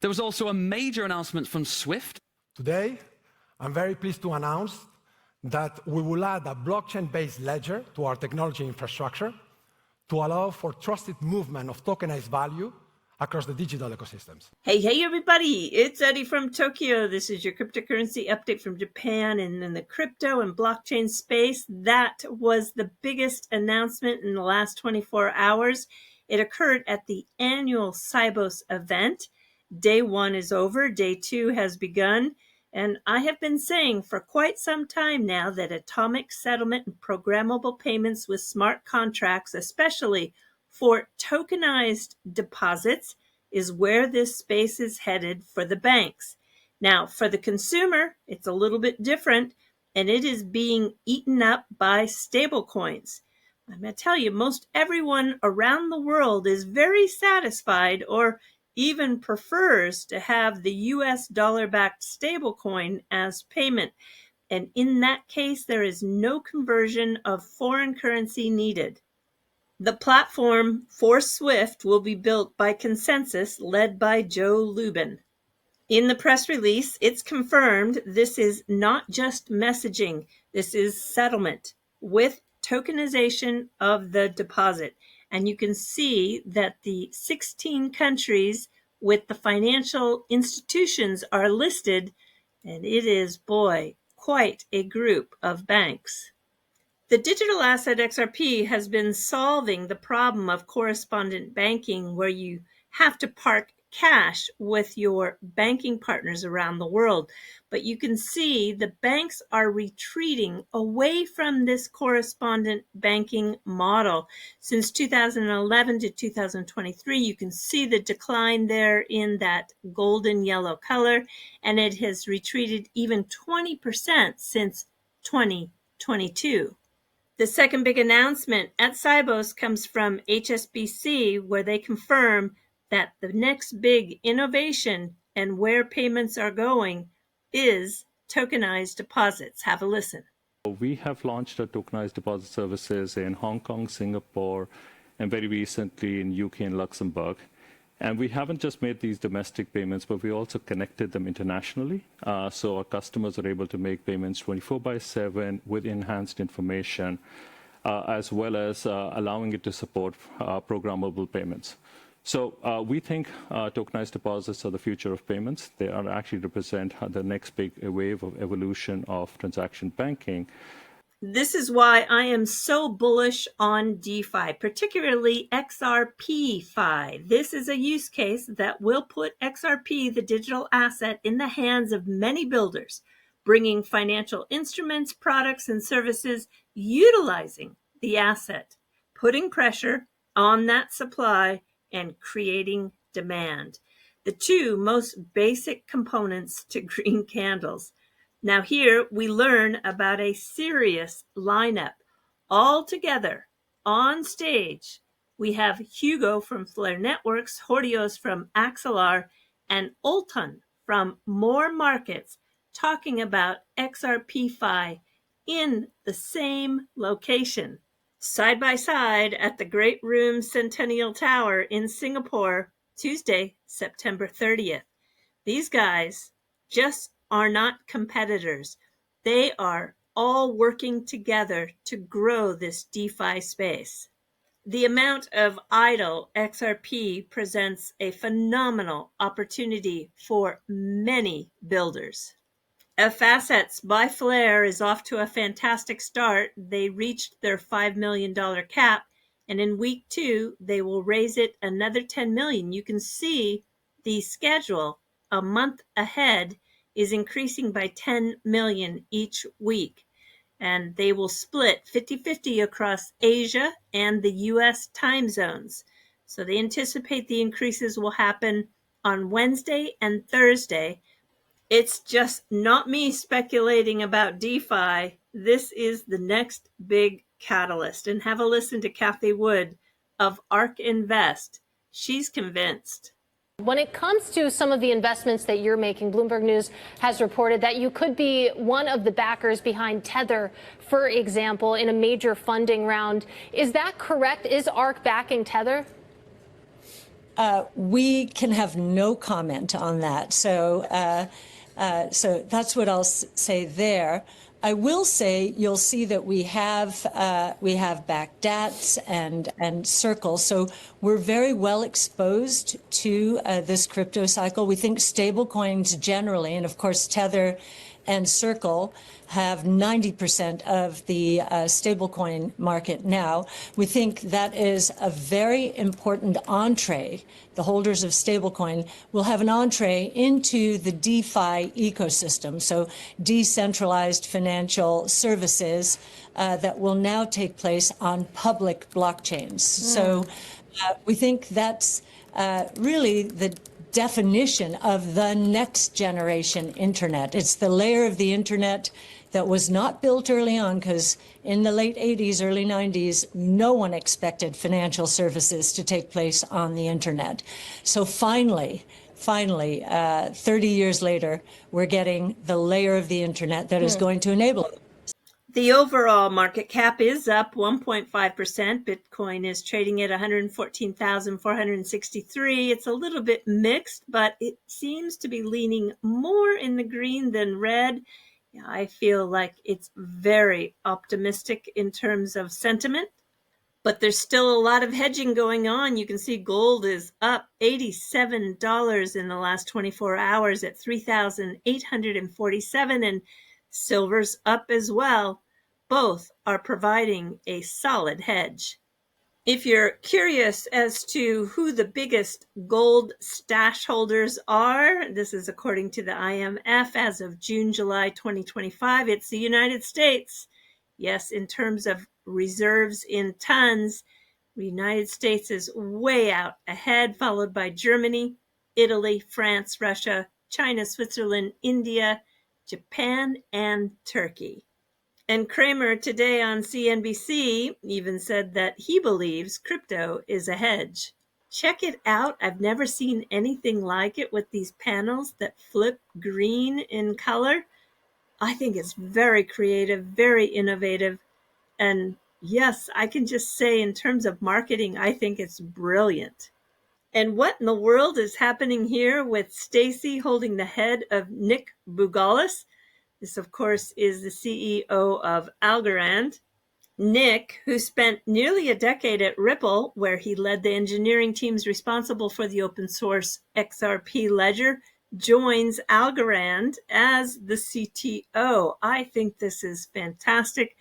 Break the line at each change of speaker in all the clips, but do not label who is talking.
There was also a major announcement from Swift.
Today, I'm very pleased to announce that we will add a blockchain-based ledger to our technology infrastructure to allow for trusted movement of tokenized value across the digital ecosystems.
Hey, everybody, it's Eri from Tokyo. This is your cryptocurrency update from Japan. And in the crypto and blockchain space, that was the biggest announcement in the last 24 hours. It occurred at the annual Sibos event. Day 1 is over. Day 2 has begun. And I have been saying for quite some time now that atomic settlement and programmable payments with smart contracts, especially for tokenized deposits, is where this space is headed for the banks. Now, for the consumer, it's a little bit different, and it is being eaten up by stablecoins. I'm going to tell you, most everyone around the world is very satisfied or even prefers to have the US dollar-backed stablecoin as payment. And in that case, there is no conversion of foreign currency needed. The platform for Swift will be built by Consensus, led by Joe Lubin. In the press release, it's confirmed this is not just messaging. This is settlement with tokenization of the deposit. And you can see that the 16 countries with the financial institutions are listed, and it is, boy, quite a group of banks. The digital asset XRP has been solving the problem of correspondent banking, where you have to park cash with your banking partners around the world. But you can see the banks are retreating away from this correspondent banking model. Since 2011 to 2023, you can see the decline there in that golden yellow color, and it has retreated even 20% since 2022. The second big announcement at Sibos comes from HSBC, where they confirm that the next big innovation and where payments are going is tokenized deposits. Have a listen.
We have launched our tokenized deposit services in Hong Kong, Singapore, and very recently in UK and Luxembourg. And we haven't just made these domestic payments, but we also connected them internationally. So our customers are able to make payments 24/7 with enhanced information, as well as allowing it to support programmable payments. So we think tokenized deposits are the future of payments. They are actually represent the next big wave of evolution of transaction banking.
This is why I am so bullish on DeFi, particularly XRP-Fi. This is a use case that will put XRP, the digital asset, in the hands of many builders, bringing financial instruments, products, and services utilizing the asset, putting pressure on that supply, and creating demand. The two most basic components to green candles. Now here we learn about a serious lineup. All together on stage, we have Hugo from Flare Networks, Hordios from Axelar, and Olton from More Markets talking about XRP-Fi in the same location. Side by side at the Great Room Centennial Tower in Singapore, Tuesday, September 30th. These guys just are not competitors. They are all working together to grow this DeFi space. The amount of idle XRP presents a phenomenal opportunity for many builders. F-Assets by Flare is off to a fantastic start. They reached their $5 million cap, and in week 2, they will raise it another $10 million. You can see the schedule a month ahead is increasing by $10 million each week, and they will split 50-50 across Asia and the US time zones. So they anticipate the increases will happen on Wednesday and Thursday. It's just not me speculating about DeFi. This is the next big catalyst. And have a listen to Kathy Wood of ARK Invest. She's convinced.
When it comes to some of the investments that you're making, Bloomberg News has reported that you could be one of the backers behind Tether, for example, in a major funding round. Is that correct? Is ARK backing Tether?
We can have no comment on that. So that's what I'll say there. I will say you'll see that we have backed DATs and Circle. So we're very well exposed to this crypto cycle. We think stablecoins generally, and of course Tether and Circle have 90% of the stablecoin market now. We think that is a very important entree. The holders of stablecoin will have an entree into the DeFi ecosystem, so decentralized financial services that will now take place on public blockchains. So we think that's really the definition of the next generation internet. It's the layer of the internet that was not built early on, because in the late 80s, early 90s, no one expected financial services to take place on the internet. So finally, 30 years later, we're getting the layer of the internet that is going to enable it.
The overall market cap is up 1.5%. Bitcoin is trading at 114,463. It's a little bit mixed, but it seems to be leaning more in the green than red. I feel like it's very optimistic in terms of sentiment, but there's still a lot of hedging going on. You can see gold is up $87 in the last 24 hours at 3,847, and silver's up as well. Both are providing a solid hedge. If you're curious as to who the biggest gold stash holders are, this is according to the IMF as of June-July 2025, it's the United States. Yes, in terms of reserves in tons, the United States is way out ahead, followed by Germany, Italy, France, Russia, China, Switzerland, India, Japan, and Turkey. And Cramer today on CNBC even said that he believes crypto is a hedge. Check it out. I've never seen anything like it with these panels that flip green in color. I think it's very creative, very innovative. And yes, I can just say in terms of marketing, I think it's brilliant. And what in the world is happening here with Stacy holding the head of Nick Bougalis? This, of course, is the CEO of Algorand. Nick, who spent nearly a decade at Ripple, where he led the engineering teams responsible for the open source XRP ledger, joins Algorand as the CTO. I think this is fantastic.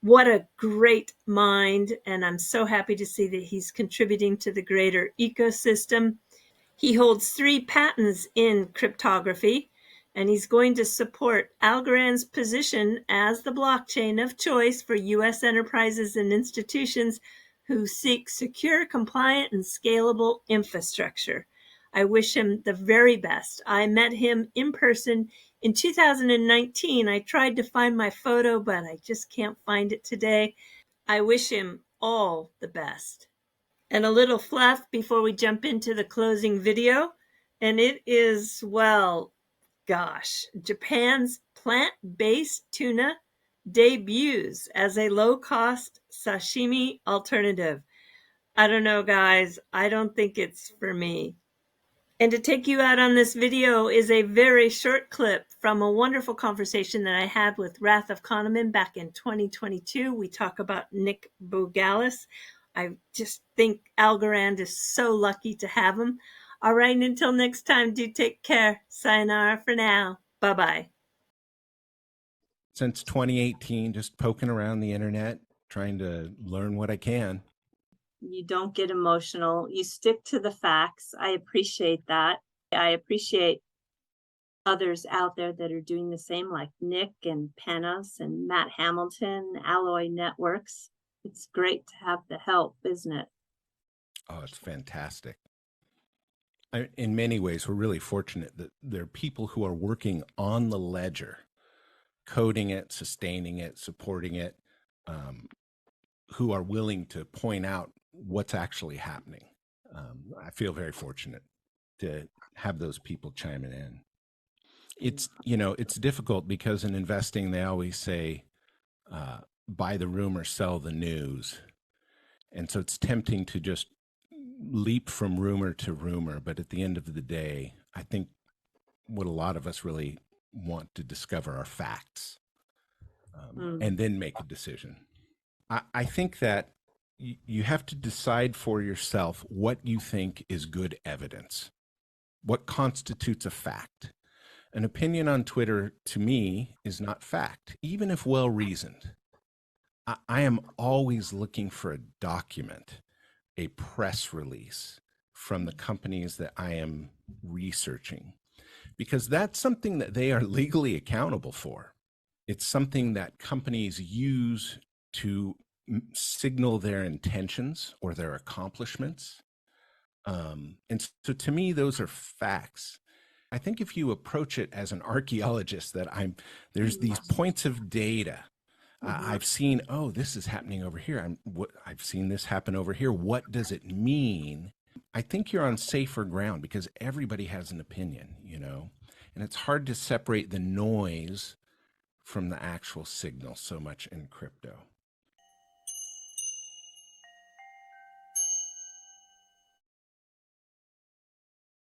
What a great mind, and I'm so happy to see that he's contributing to the greater ecosystem. He holds 3 patents in cryptography, and he's going to support Algorand's position as the blockchain of choice for U.S. enterprises and institutions who seek secure, compliant, and scalable infrastructure. I wish him the very best. I met him in person in 2019. I tried to find my photo, but I just can't find it today. I wish him all the best. And a little fluff before we jump into the closing video, and it is, well, gosh, Japan's plant-based tuna debuts as a low-cost sashimi alternative. I don't know, guys. I don't think it's for me. And to take you out on this video is a very short clip from a wonderful conversation that I had with Wrath of Kahneman back in 2022. We talk about Nick Bougalis. I just think Algorand is so lucky to have him. All right, until next time, do take care. Sayonara for now. Bye-bye.
Since 2018, just poking around the internet, trying to learn what I can.
You don't get emotional. You stick to the facts. I appreciate that. I appreciate others out there that are doing the same, like Nick and Panos and Matt Hamilton, Alloy Networks. It's great to have the help, isn't it?
Oh, it's fantastic. In many ways, we're really fortunate that there are people who are working on the ledger, coding it, sustaining it, supporting it, who are willing to point out what's actually happening. I feel very fortunate to have those people chiming in. It's, it's difficult because in investing, they always say, buy the rumor, sell the news. And so it's tempting to just leap from rumor to rumor, but at the end of the day, I think what a lot of us really want to discover are facts, and then make a decision. I think that you have to decide for yourself what you think is good evidence, what constitutes a fact. An opinion on Twitter, to me, is not fact, even if well-reasoned. I am always looking for a document, a press release from the companies that I am researching, because that's something that they are legally accountable for. It's something that companies use to signal their intentions or their accomplishments. And so to me, those are facts. I think if you approach it as an archaeologist, that there's these points of data. I've seen, oh, this is happening over here. I've seen this happen over here. What does it mean? I think you're on safer ground because everybody has an opinion, and it's hard to separate the noise from the actual signal so much in crypto.